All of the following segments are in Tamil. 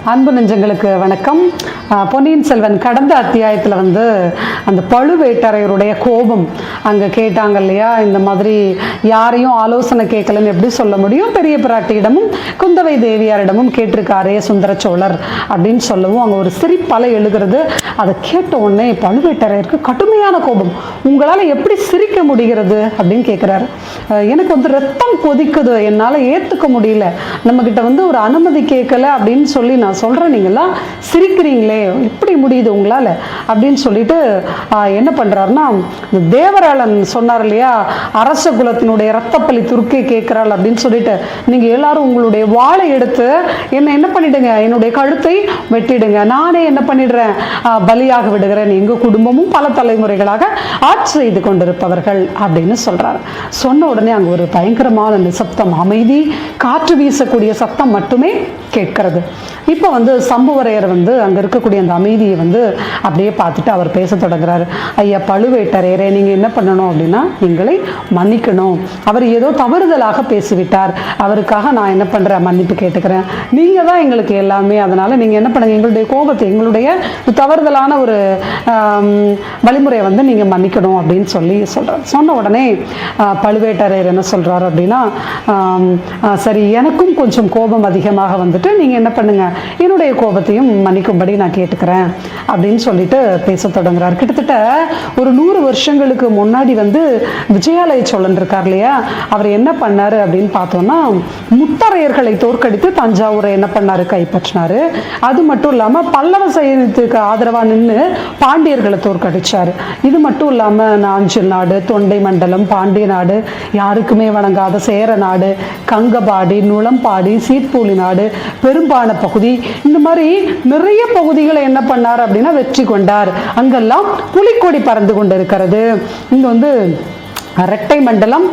அன்பு நெஞ்சங்களுக்கு வணக்கம். பொன்னியின் செல்வன் கடந்த அத்தியாயத்தில் அந்த பழுவேட்டரையருடைய கோபம் அங்கே கேட்டாங்க இல்லையா, இந்த மாதிரி யாரையும் ஆலோசனை கேட்கலன்னு எப்படி சொல்ல முடியும், பெரிய பிராட்டியிடமும் குந்தவை தேவியாரிடமும் கேட்டிருக்காரே சுந்தர சோழர் அப்படின்னு சொல்லவும் அங்கே ஒரு சிரிப்பலை எழுகிறது. அதை கேட்ட உடனே பழுவேட்டரையருக்கு கடுமையான கோபம். உங்களால் எப்படி சிரிக்க முடிகிறது அப்படின்னு கேட்குறாரு. எனக்கு ரத்தம் கொதிக்குது, என்னால் ஏற்றுக்க முடியல, நம்மக்கிட்ட ஒரு அனுமதி கேட்கல அப்படின்னு சொல்லி நான் சொல்கிறேன், நீங்களாம் சிரிக்கிறீங்களே, எப்படி முடியுது உங்களால் அப்படின்னு சொல்லிட்டு என்ன பண்ணுறாருன்னா, தேவராளன் சொன்னார் இல்லையா, அரச குலத்தினுடைய ரத்தப்பள்ளி துருக்கை கேட்குறாள் அப்படின்னு சொல்லிட்டு, நீங்கள் எல்லாரும் உங்களுடைய வாளை எடுத்து என்ன பண்ணிடுங்க, என்னுடைய கழுத்தை வெட்டிடுங்க, நானே என்ன பண்ணிடுறேன், பலியாக விடுகிறேன், எங்கள் குடும்பமும் பல தலைமுறைகளாக ஆட்சி செய்து கொண்டிருப்பவர்கள் அப்படின்னு சொல்கிறார். சொன்ன உடனே அங்கே ஒரு பயங்கரமான நிசப்தம், அமைதி, காற்று வீசக்கூடிய சத்தம் மட்டுமே கேட்கிறது. இப்போ சம்புவரையர் அங்கே இருக்கக்கூடிய அந்த அமைதியை அப்படியே பார்த்துட்டு அவர் பேச தொடங்குறாரு. ஐயா பழுவேட்டரையரே, நீங்கள் என்ன பண்ணணும் அப்படின்னா, எங்களை மன்னிக்கணும், அவர் ஏதோ தவறுதலாக பேசிவிட்டார், அவருக்காக நான் என்ன பண்ணுறேன், மன்னிப்பு கேட்டுக்கிறேன், நீங்கள் தான் எங்களுக்கு எல்லாமே, அதனால் நீங்கள் என்ன பண்ணுங்க, எங்களுடைய கோபத்தை, எங்களுடைய தவறுதலான ஒரு வழிமுறையை நீங்கள் மன்னிக்கணும் அப்படின்னு சொல்கிறார். சொன்ன உடனே பழுவேட்டரையர் என்ன சொல்கிறார் அப்படின்னா, சரி, எனக்கும் கொஞ்சம் கோபம் அதிகமாக நீங்கள் என்ன பண்ணுங்க, என்னுடைய கோபத்தையும் மன்னிக்கும்படி நான் கேட்டுக்கிறேன் அப்படின்னு சொல்லிட்டு பேச தொடங்குறார். கிட்டத்தட்ட ஒரு 100 வருஷங்களுக்கு முன்னாடி விஜயாலய சோழன் இருக்கார் இல்லையா, அவர் என்ன பண்ணாரு அப்படின்னு பார்த்தோம்னா, முத்தரையர்களை தோற்கடித்து தஞ்சாவூரை என்ன பண்ணாரு, கைப்பற்றினாரு. அது மட்டும் இல்லாமல் பல்லவ சைன்யத்துக்கு ஆதரவாக நின்று பாண்டியர்களை தோற்கடிச்சாரு. இது மட்டும் இல்லாமல் நாஞ்சில் நாடு, தொண்டை மண்டலம், பாண்டிய நாடு, யாருக்குமே வணங்காத சேர நாடு, கங்கபாடி, நுளம்பாடி, சீர்பூலி நாடு, பெரும்பான பகுதி, இந்த மாதிரி நிறைய பகுதிகளை என்ன பண்ணார் அப்படின்னா வெற்றி கொண்டார். அங்கெல்லாம் புலிக்கொடி பறந்து கொண்டு இருக்கிறது. இங்க ரெட்டை மண்டலம்,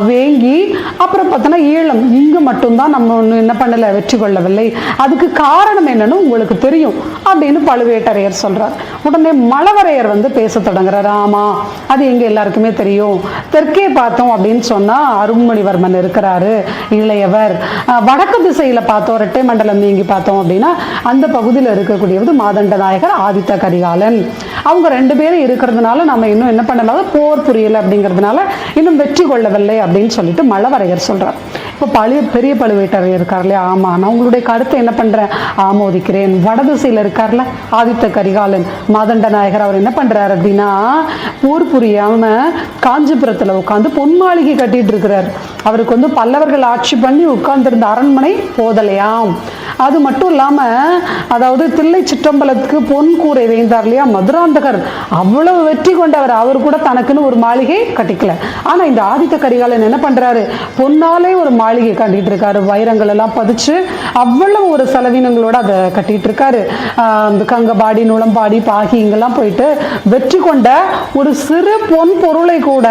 வேங்கி, அப்புறம் பார்த்தோன்னா ஈழம், இங்கே மட்டும்தான் நம்ம ஒன்றும் என்ன பண்ணலை, வெற்றி கொள்ளவில்லை. அதுக்கு காரணம் என்னன்னு உங்களுக்கு தெரியும் அப்படின்னு பழுவேட்டரையர் சொல்கிறார். உடனே மழவரையர் பேச தொடங்குறார். ஆமாம், அது எங்கே எல்லாருக்குமே தெரியும். தெற்கே பார்த்தோம் அப்படின்னு சொன்னால் அருண்மொழிவர்மன் இருக்கிறாரு, இளையவர். வடக்கு திசையில் பார்த்தோம், ரெட்டை மண்டலம் நீங்கி பார்த்தோம் அப்படின்னா அந்த பகுதியில் இருக்கக்கூடியது மாதண்ட நாயகர், ஆதித்த கரிகாலன். அவங்க 2 பேரும் இருக்கிறதுனால நம்ம இன்னும் என்ன பண்ணலாம், போர் புரியலை அப்படிங்கிறதுனால இன்னும் வெற்றி கொள்ளவில்லை அப்படின்னு சொல்லிட்டு மழவரையர் சொல்றார். இப்போ பெரிய பழுவேட்டரையர் இருக்கார் இல்லையா, ஆமா, நான் உங்களுடைய கருத்தை என்ன பண்றேன், ஆமோதிக்கிறேன். வடதிசையில் இருக்கார்ல ஆதித்த கரிகாலன், மாதண்ட நாயகர், அவர் என்ன பண்றாரு அப்படின்னா, போர் புரியாம காஞ்சிபுரத்துல உட்காந்து பொன் மாளிகை கட்டிட்டு இருக்கிறார். அவருக்கு பல்லவர்கள் ஆட்சி பண்ணி உட்கார்ந்திருந்த அரண்மனை போதலையாம். அது மட்டும் இல்லாம, அதாவது தில்லை சிற்றம்பலத்துக்கு பொன் கூரை வேந்தார் இல்லையா மதுராந்தகர், அவ்வளவு வெற்றி கொண்டவர், அவர் கூட தனக்குன்னு ஒரு மாளிகை கட்டிக்கல. ஆனா இந்த ஆதித்த கரிகாலன் என்ன பண்றாரு, பொன்னாலே ஒரு மாளிகை கட்டிட்டு இருக்காரு, வைரங்கள் எல்லாம் பதிச்சு அவ்வளவு ஒரு செலவினங்களோட அதை கட்டிட்டு இருக்காரு. இந்த கங்கபாடி, நுளம்பாடி, பாகி இங்கெல்லாம் போயிட்டு வெற்றி கொண்ட ஒரு சிறு பொன் பொருளை கூட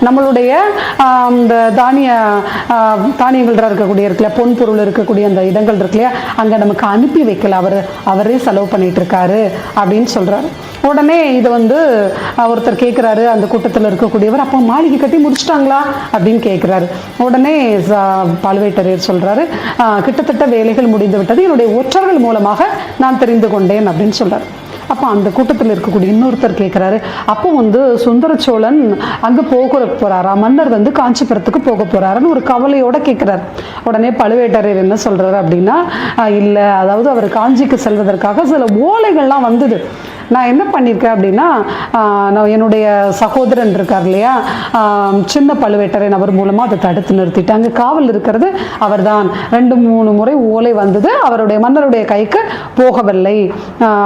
நம்மளுடைய இந்த தானியங்கள் இருக்கக்கூடிய இருக்குல்ல, பொன் பொருள் இருக்கக்கூடிய அந்த இடங்கள் இருக்கு இல்லையா, அங்க நமக்கு அனுப்பி வைக்கல, அவரே செலவு பண்ணிட்டு இருக்காரு அப்படின்னு சொல்றாரு. உடனே இது ஒருத்தர் கேட்கிறாரு, அந்த கூட்டத்தில் இருக்கக்கூடியவர், அப்போ மாளிகை கட்டி முடிச்சிட்டாங்களா அப்படின்னு கேட்கிறாரு. உடனே பழுவேட்டரையர் சொல்றாரு, கிட்டத்தட்ட வேலைகள் முடிந்து விட்டது, என்னுடைய ஒற்றர்கள் மூலமாக நான் தெரிந்து கொண்டேன் அப்படின்னு சொல்றாரு. அப்போ அந்த கூட்டத்தில் இருக்கக்கூடிய இன்னொருத்தர் கேட்குறாரு, அப்போ சுந்தர சோழன் அங்கே போகிறாரா, மன்னர் காஞ்சிபுரத்துக்கு போக போகிறாருன்னு ஒரு கவலையோட கேட்குறாரு. உடனே பழுவேட்டரையர் என்ன சொல்கிறாரு அப்படின்னா, இல்லை, அதாவது அவர் காஞ்சிக்கு செல்வதற்காக சில ஓலைகள்லாம் வந்தது. நான் என்ன பண்ணியிருக்கேன் அப்படின்னா, நான் என்னுடைய சகோதரன் இருக்கார் இல்லையா, சின்ன பழுவேட்டரையன், அவர் மூலமாக அதை தடுத்து நிறுத்திட்டாங்க. காவல் இருக்கிறது அவர் தான். 2-3 முறை ஓலை வந்தது, அவருடைய மன்னருடைய கைக்கு போகவில்லை,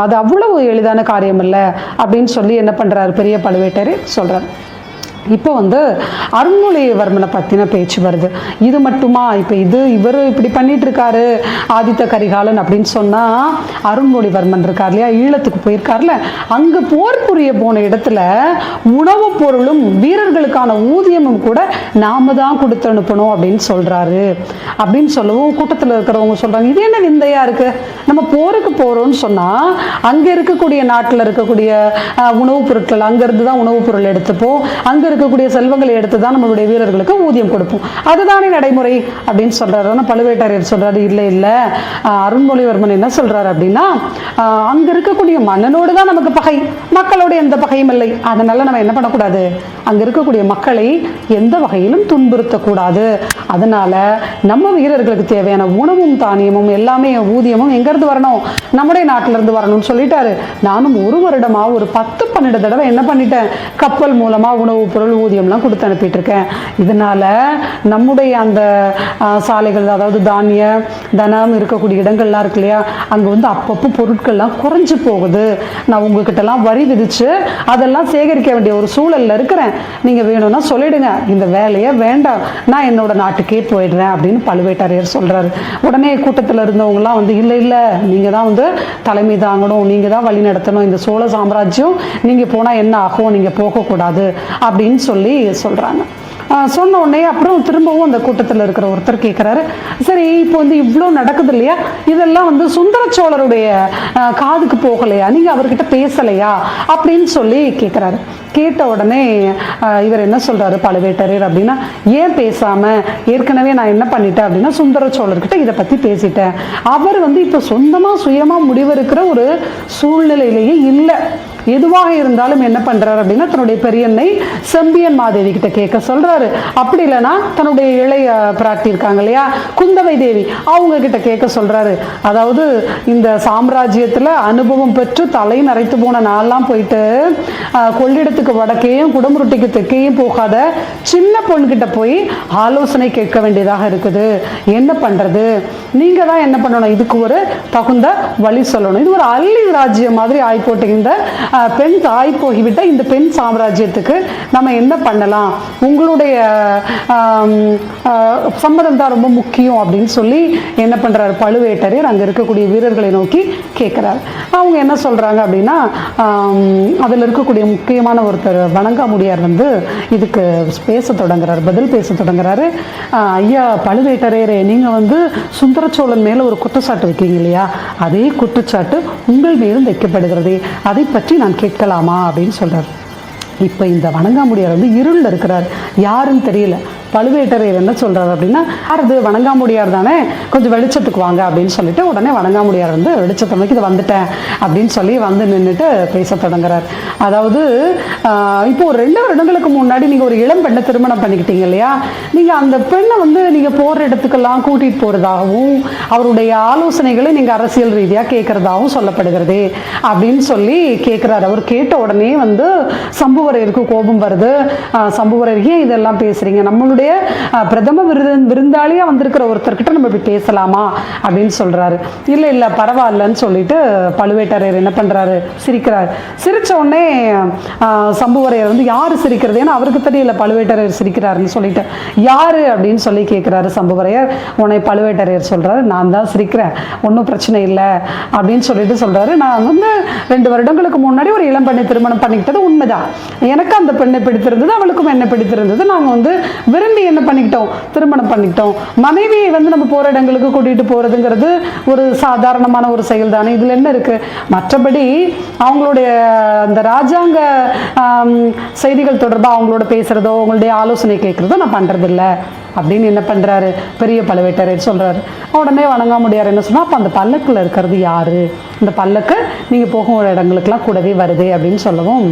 அது அவ்வளவு எளிதான காரியம் இல்லை அப்படின்னு சொல்லி என்ன பண்ணுறாரு, பெரிய பழுவேட்டரையர் சொல்கிறார். இப்போ அருண்மொழிவர்மனை பற்றின பேச்சு வருது. இது மட்டுமா, இப்போ இவர் இப்படி பண்ணிட்டு இருக்காரு ஆதித்த கரிகாலன் அப்படின்னு சொன்னால், அருண்மொழிவர்மன் இருக்கார் இல்லையா, ஈழத்துக்கு போயிருக்காருல, அங்கே போர் புரிய போன இடத்துல உணவுப் பொருளும் வீரர்களுக்கான ஊதியமும் கூட நாம தான் கொடுத்து அனுப்பணும் அப்படின்னு சொல்கிறாரு. அப்படின்னு சொல்லவும் கூட்டத்தில் இருக்கிறவங்க சொல்கிறாங்க, இது என்ன விந்தையாக இருக்குது, நம்ம போருக்கு போகிறோம்னு சொன்னால் அங்கே இருக்கக்கூடிய நாட்டில் இருக்கக்கூடிய உணவுப் பொருட்கள், அங்கேருந்து தான் உணவுப் பொருள் எடுத்துப்போம், அங்கே இருக்கக்கூடிய செல்வங்களை எடுத்து தான் நம்மளுடைய வீரர்களுக்கு ஊதியம் கொடுப்போம், அதுதானே நடைமுறை அப்படின்னு சொல்றாரு. ஆனால் பழுவேட்டரையர் சொல்றாரு, இல்லை இல்லை, அருண்மொழிவர்மன் என்ன சொல்றாரு அப்படின்னா, அங்க இருக்கக்கூடிய மன்னனோடு தான் நமக்கு பகை, மக்களோட எந்த பகையும் இல்லை. அதனால நம்ம என்ன பண்ணக்கூடாது, அங்க இருக்கக்கூடிய மக்களை எந்த வகையிலும் துன்புறுத்தக்கூடாது. அதனால நம்ம வீரர்களுக்கு தேவையான உணவும் தானியமும் எல்லாமே ஊதியமும் எங்கிருந்து வரணும், நம்முடைய நாட்டில இருந்து வரணும்னு சொல்லிட்டாரு. நானும் ஒரு வருடமா ஒரு 10-12 தடவை என்ன பண்ணிட்டேன், கப்பல் மூலமா உணவு பொருள் ஊதியம்லாம் கொடுத்து அனுப்பிட்டு இருக்கேன். இதனால நம்முடைய அந்த சாலைகள், அதாவது தானிய தனம் இருக்கக்கூடிய இடங்கள்லாம் இருக்கு இல்லையா, அங்க வந்து அப்பப்போ பொருட்கள்லாம் குறைஞ்சு போகுது. நான் உங்ககிட்ட எல்லாம் வரி விதிச்சு அதெல்லாம் சேகரிக்க வேண்டிய ஒரு சூழல்ல இருக்கிறேன். நீங்க வேணும்னா சொல்லிடுங்க, இந்த வேலையை வேண்டாம், நான் என்னோட நாட்டுக்கே போயிடுறேன் அப்படின்னு பழுவேட்டரையர் சொல்றாரு. உடனே கூட்டத்தில் இருந்தவங்கலாம் வந்து, இல்லை இல்லை, நீங்க தான் வந்து தலைமை தாங்கணும், நீங்க தான் வழி நடத்தணும், இந்த சோழ சாம்ராஜ்யம் நீங்க போனா என்ன ஆகும், நீங்க போகக்கூடாது அப்படின்னு சொல்லி சொல்றாங்க. சொன்ன உடனே அப்புறம் திரும்பவும் அந்த கூட்டத்தில் இருக்கிற ஒருத்தர் கேட்குறாரு, சரி இப்போ வந்து இவ்வளோ நடக்குது இல்லையா, இதெல்லாம் வந்து சுந்தர சோழருடைய காதுக்கு போகலையா, நீங்கள் அவர்கிட்ட பேசலையா அப்படின்னு சொல்லி கேட்குறாரு. கேட்ட உடனே இவர் என்ன சொல்கிறாரு பழுவேட்டரையர் அப்படின்னா, ஏன் பேசாமல், ஏற்கனவே நான் என்ன பண்ணிட்டேன் அப்படின்னா சுந்தர சோழர்கிட்ட இதை பற்றி பேசிட்டேன். அவர் வந்து இப்போ சொந்தமாக சுயமாக முடிவெடுக்கிற ஒரு சூழ்நிலையிலேயே இல்லை. எதுவாக இருந்தாலும் என்ன பண்றாரு அப்படின்னா, தன்னுடைய பெரியன்னை செம்பியன் மாதேவி கிட்ட கேட்க சொல்றாரு. அப்படி இல்லைன்னா தன்னுடைய இளைய பிராட்டி இருக்காங்க இல்லையா, குந்தவை தேவி, அவங்க கிட்ட கேட்க சொல்றாரு. அதாவது இந்த சாம்ராஜ்யத்துல அனுபவம் பெற்று தலை நரைத்து போன நாள்லாம் போயிட்டு கொள்ளிடத்துக்கு வடக்கேயும் குடமுருட்டிக்கு தெற்கேயும் போகாத சின்ன பொண்ணுகிட்ட போய் ஆலோசனை கேட்க வேண்டியதாக இருக்குது. என்ன பண்றது, நீங்க தான் என்ன பண்ணணும், இதுக்கு ஒரு தகுந்த வழி சொல்லணும். இது ஒரு அள்ளி ராஜ்யம் மாதிரி ஆய்போட்டு இந்த பெண் தாய் போகிவிட்ட இந்த பெண் சாம்ராஜ்யத்துக்கு நம்ம என்ன பண்ணலாம், உங்களுடைய சம்மதம் தான் ரொம்ப முக்கியம் அப்படின்னு சொல்லி என்ன பண்றாரு பழுவேட்டரையர் அங்க இருக்கக்கூடிய வீரர்களை நோக்கி கேட்கிறார். அவங்க என்ன சொல்றாங்க அப்படின்னா, அதுல இருக்கக்கூடிய முக்கியமான ஒருத்தர் வணங்காமுடியார் வந்து இதுக்கு பேச தொடங்குறாரு, பதில் பேச தொடங்குறாரு. ஐயா பழுவேட்டரையரே, நீங்க வந்து சுந்தர சோழன் மேல ஒரு குற்றச்சாட்டு வைக்கிறீங்க இல்லையா, அதே குற்றச்சாட்டு உங்கள் மேலும் வைக்கப்படுகிறது, அதை பற்றி நான் கேட்கலாமா அப்படின்னு சொல்றாரு. இப்போ இந்த வணங்காமுடியார் வந்து இருளில் இருக்கிறார், யாருன்னு தெரியல. பழுவேட்டரையர் என்ன சொல்றாரு அப்படின்னா, யாரது, வணங்காமுடியார் தானே, கொஞ்சம் வெளிச்சத்துக்கு வாங்க அப்படின்னு சொல்லிட்டு உடனே வணங்காமுடியார் வந்து வெளிச்சத்தை நோக்கி இது வந்துட்டேன் அப்படின்னு சொல்லி வந்து நின்றுட்டு பேச தொடங்குறார். அதாவது இப்போ ஒரு 2 வருடங்களுக்கு முன்னாடி நீங்கள் ஒரு இளம் பெண்ணை திருமணம் பண்ணிக்கிட்டீங்க இல்லையா, நீங்கள் அந்த பெண்ணை வந்து நீங்கள் போகிற இடத்துக்கெல்லாம் கூட்டிகிட்டு போகிறதாகவும் அவருடைய ஆலோசனைகளை நீங்கள் அரசியல் ரீதியாக கேட்குறதாகவும் சொல்லப்படுகிறது அப்படின்னு சொல்லி கேட்குறாரு. அவர் கேட்ட உடனே வந்து சம்புவரையருக்கு கோபம் வருது. சம்புவரையர், ஏன் இதெல்லாம் பேசுகிறீங்க, நம்மளுடைய பிரதம விருந்தாளியா வந்திருக்கிற ஒருத்தர்கிட்ட நம்ம இப்படி பேசலாமா அப்படின்னு சொல்றாரு. இல்ல இல்ல பரவாயில்லன்னு சொல்லிட்டு பழுவேட்டரையர் என்ன பண்றாரு, சிரிக்கிறார். சிரிச்ச உடனே சம்புவரையர் வந்து, யாரு சிரிக்கிறது, ஏன்னா அவருக்கு தெரியல பழுவேட்டரையர் சிரிக்கிறாருன்னு சொல்லிட்டு, யாரு அப்படின்னு சொல்லி கேட்கிறாரு சம்புவரையர். உன்னை பழுவேட்டரையர் சொல்றாரு, நான் தான் சிரிக்கிறேன், ஒன்றும் பிரச்சனை இல்லை அப்படின்னு சொல்லிட்டு சொல்றாரு. நான் வந்து 2 வருடங்களுக்கு முன்னாடி ஒரு இளம் பெண்ணை திருமணம் பண்ணிக்கிட்டது உண்மைதான், எனக்கு அந்த பெண்ணை பிடித்திருந்தது, அவளுக்கும் என்ன பிடித்திருந்தது, நாங்கள் வந்து விரும்பி என்ன பண்ணிக்கிட்டோம், திருமணம் பண்ணிக்கிட்டோம். மனைவியை வந்து நம்ம போற இடங்களுக்கு கூட்டிட்டு போறதுங்கிறது ஒரு சாதாரணமான ஒரு செயல் தானே, இதுல என்ன இருக்கு, மற்றபடி அவங்களுடைய அந்த ராஜாங்க செய்திகள் தொடர்பாக அவங்களோட பேசுறதோ அவங்களுடைய ஆலோசனை கேட்கறதோ நான் பண்றது இல்லை அப்படின்னு என்ன பண்றாரு பெரிய பழுவேட்டரையர் சொல்றாரு. உடனே வணங்காமுடியார் என்ன சொன்னா, அப்ப அந்த பல்லக்குல இருக்கிறது யாரு, இந்த பல்லக்கு நீங்க போகும் இடங்களுக்கெல்லாம் கூடவே வருது அப்படின்னு சொல்லவும்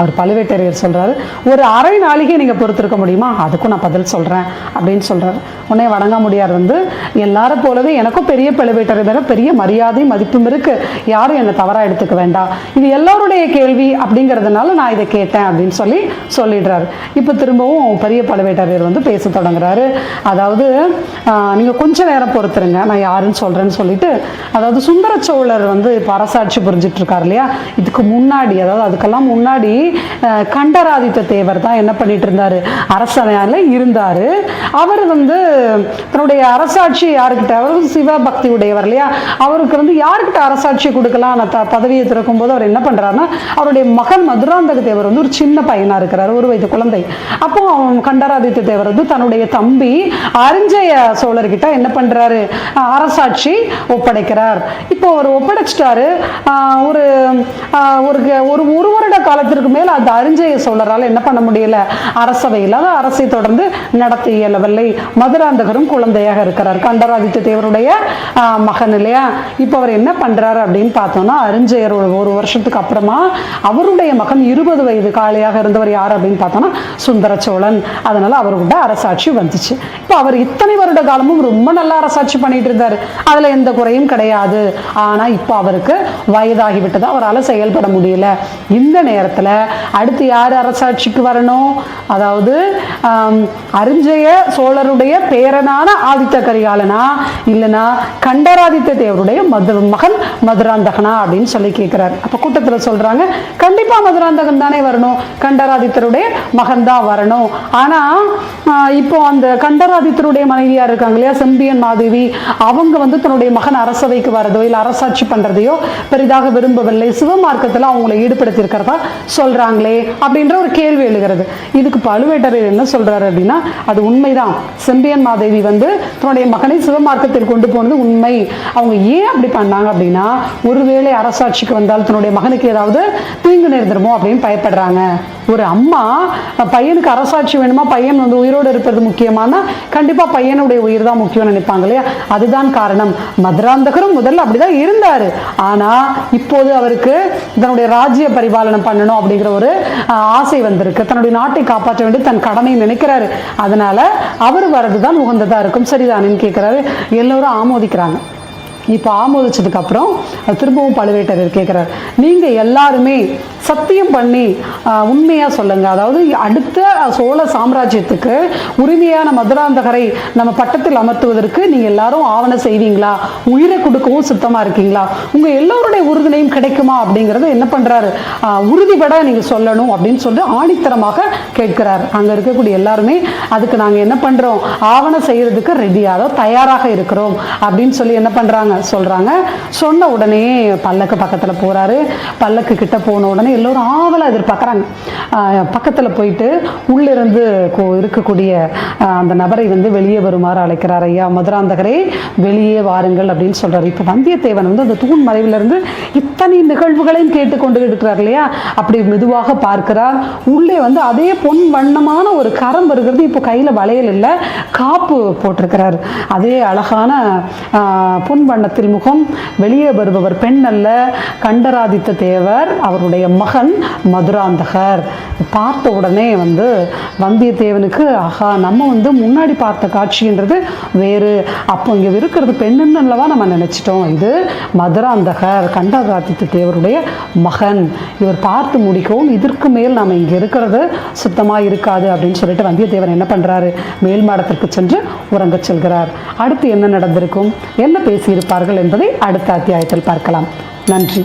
அவர் பழுவேட்டரையர் சொல்றாரு, ஒரு அரை நாளிகை நீங்க பொறுத்திருக்க முடியுமா, அதுக்கும் நான் பதில் சொல்றேன் அப்படின்னு சொல்றாரு. உடனே வணங்காமுடியார் வந்து, எல்லாரும் போலவே எனக்கும் பெரிய பழுவேட்டரையர் மேல பெரிய மரியாதை மதிப்பும் இருக்கு, யாரும் என்னை தவறா எடுத்துக்க வேண்டாம், இது எல்லாருடைய கேள்வி அப்படிங்கிறதுனால நான் இதை கேட்டேன் அப்படின்னு சொல்லி சொல்லிடுறாரு. இப்போ திரும்பவும் பெரிய பழுவேட்டரையர் வந்து பேச தொடங்குறாரு. அதாவது நீங்க கொஞ்ச நேரம் பொறுத்துருங்க, நான் யாருன்னு சொல்றேன்னு சொல்லிட்டு, அதாவது சுந்தர சோழர் வந்து இப்போ அரசாட்சி புரிஞ்சிட்டு இருக்காரு இல்லையா, இதுக்கு முன்னாடி, அதாவது அதுக்கெல்லாம் முன்னாடி கண்டராதித்த தேவர் தான் என்ன பண்ணிட்டு இருந்தாரு, அரசனால இருந்தாரு. அவர் வந்து தன்னுடைய அரசாட்சி யாருக்கிட்ட, அவர் சிவபக்தி உடையவர் இல்லையா, அவருக்கு வந்து யாருக்கிட்ட அரசாட்சி கொடுக்கலாம் பதவியை திறக்கும் போது அவர் என்ன பண்றாருன்னா, அவருடைய மகன் மதுராந்தக தேவர் வந்து ஒரு சின்ன பையனா இருக்கிறார், 1 வயது குழந்தை. அப்போ கண்டராதித்த தேவர் வந்து தன்னுடைய தம்பி அரிஞ்சய சோழர்கிட்ட என்ன பண்றாரு, அரசாட்சி ஒப்படைக்கிறார். இப்போ அவர் ஒப்படைச்சிட்டாரு. ஒரு வருட காலத்திற்கு மேல் அந்த அரிஞ்சய சோழரால் என்ன பண்ண முடியல, அரசவையில் அரசை தொடர்ந்து நடத்த இயலவில்லை. மதுராந்தகரும் குழந்தையாக இருக்கிறார், கண்டராதித்த தேவருடைய மகன் இல்லையா. இப்போ அவர் என்ன பண்றாரு அப்படின்னு பார்த்தோம்னா, அரிஞ்சயர் ஒரு வருஷத்துக்கு அப்புறமா அவருடைய மகன் 20 வயது காளையாக இருந்தவர் யார் அப்படின்னு பார்த்தோம்னா சுந்தர சோழன். அதனால அவர்கிட்ட அரசாட்சி வந்துச்சு. இப்போ அவர் இத்தனை வருட காலமும் ரொம்ப நல்லா அரசாட்சி பண்ணிட்டு இருந்தார், அதுல எந்த குறையும் கிடையாது. ஆனா இப்போ அவருக்கு வயதாகிவிட்டது, அவரால் செயல்பட முடியல. இந்த நேரத்தில் அடுத்து யார் அரசாட்சிக்கு வரணும்? அதாவது அரிஞ்சய சோழருடைய பேரனான ஆதித்த கரிகாலனா, இல்லைனா கண்டராதித்த தேவருடைய மகன் மதுராந்தகனா அப்படின்னு சொல்லி கேட்கிறார். அப்ப கூட்டத்தில் சொல்றாங்க, கண்டிப்பா மதுராந்தகன் தானே வரணும், கண்டராதித்தருடைய மகன் தான் வரணும். ஆனா இப்போ அந்த கண்டராதித்தருடைய மனைவியா இருக்காங்க இல்லையா, செம்பியன் மாதேவி, அவங்க தன்னுடைய மகன் அரசவைக்கு வரதோ இல்லை அரசாட்சி பண்றதையோ பெரிதாக விரும்பவில்லை, சிவமார்க்கத்தில் அவங்களை ஈடுபடுத்தி இருக்கிறதா சொல்றாங்களே அப்படின்ற ஒரு கேள்வி எழுகிறது. இதுக்கு பழுவேட்டரையர் என்ன சொல்றாரு அப்படின்னா, அது உண்மைதான், செம்பியன் மாதேவி தன்னுடைய மகனை சிவமார்க்கத்தில் கொண்டு போனது உண்மை. அவங்க ஏன் அப்படி பண்ணாங்க அப்படின்னா, ஒருவேளை அரசாட்சிக்கு வந்தால் தன்னுடைய மகனுக்கு ஏதாவது தீங்கு நேர்ந்துருமோ அப்படின்னு பயப்படுறாங்க. ஒரு அம்மா பையனுக்கு அரசாட்சி வேணுமா, பையன் உயிரோடு இருப்பது முக்கியமான, கண்டிப்பா பையனுடைய உயிர் தான் முக்கியம் நினைப்பாங்க இல்லையா. அதுதான் காரணம். மதுராந்தகரும் முதல்ல அப்படிதான் இருந்தாரு. ஆனா இப்போது அவருக்கு தன்னுடைய ராஜ்ய பரிபாலனம் பண்ணணும் அப்படிங்கிற ஒரு ஆசை வந்திருக்கு, தன்னுடைய நாட்டை காப்பாற்ற வேண்டிய தன் கடனை நினைக்கிறாரு. அதனால அவர் வரதுதான் உகந்ததா இருக்கும், சரிதானு கேட்கிறாரு. எல்லோரும் ஆமோதிக்கிறாங்க. இப்போ ஆமோதிச்சதுக்கு அப்புறம் திரும்பவும் பழுவேட்டரையர் கேட்கிறார், நீங்க எல்லாருமே சத்தியம் பண்ணி உண்மையா சொல்லுங்க, அதாவது அடுத்த சோழ சாம்ராஜ்யத்துக்கு உரிமையான மதுராந்தகரை நம்ம பட்டத்தில் அமர்த்துவதற்கு நீங்க எல்லாரும் ஆவணம் செய்வீங்களா, உயிரை கொடுக்கவும் சுத்தமா இருக்கீங்களா, உங்க எல்லோருடைய உறுதுணையும் கிடைக்குமா அப்படிங்கறத என்ன பண்றாரு, உறுதிபட நீங்க சொல்லணும் அப்படின்னு சொல்லி ஆணித்தரமாக கேட்கிறார். அங்க இருக்கக்கூடிய எல்லாருமே அதுக்கு நாங்க என்ன பண்றோம், ஆவணம் செய்யறதுக்கு ரெடியாக தயாராக இருக்கிறோம் அப்படின்னு சொல்லி என்ன பண்றாங்க சொல்றாங்க. சொன்ன உடனே பல்லக்கு பக்கத்துல போறாரு. பல்லக்கு கிட்ட போன உடனே எல்லோரும் ஆவலா எதிர்பார்க்கறாங்க. பக்கத்துல போயிட்டு உள்ளிருந்து இருக்கக்கூடிய அந்த நபரை வெளியே வருமாறு அழைக்கிறார். ஐயா மதுராந்தகரே, வெளியே வாருங்கள் அப்படின்னு சொல்றாரு. இப்ப வந்தியத்தேவன் அந்த தூண் மறைவிலிருந்து இத்தனை நிகழ்வுகளையும் கேட்டுக்கொண்டு இருக்கிறார் இல்லையா. அப்படி மெதுவாக பார்க்கிறார். உள்ளே அதே பொன் வண்ணமான ஒரு கரம் வருகிறது. இப்போ கையில வளையல் இல்லை, காப்பு போட்டிருக்கிறார். அதே அழகான பொன் வண்ணத்தில் முகம். வெளியே வருபவர் பெண் அல்ல, கண்டராதித்த தேவர் அவருடைய மகன் மதுராந்தகர். பார்த்த உடனே வந்தியத்தேவனுக்கு ஆஹா, நம்ம முன்னாடி பார்த்த காட்சின்றது வேறு, அப்போ இங்க இருக்கிறது பெண்ணுன்னு அல்லவா நம்ம நினைச்சிட்டோம், இது மதுராந்தகர் கண்டராதித்த தேவருடைய மகன். இவர் பார்த்து முடிக்கவும் இதற்கு மேல் நாம இங்க இருக்கிறது சுத்தமா இருக்காது அப்படின்னு சொல்லிட்டு வந்தியத்தேவன் என்ன பண்றாரு, மேல் மாடத்திற்கு சென்று உறங்க செல்கிறார். அடுத்து என்ன நடந்திருக்கும், என்ன பேசியிருப்பார்கள் என்பதை அடுத்த அத்தியாயத்தில் பார்க்கலாம். நன்றி.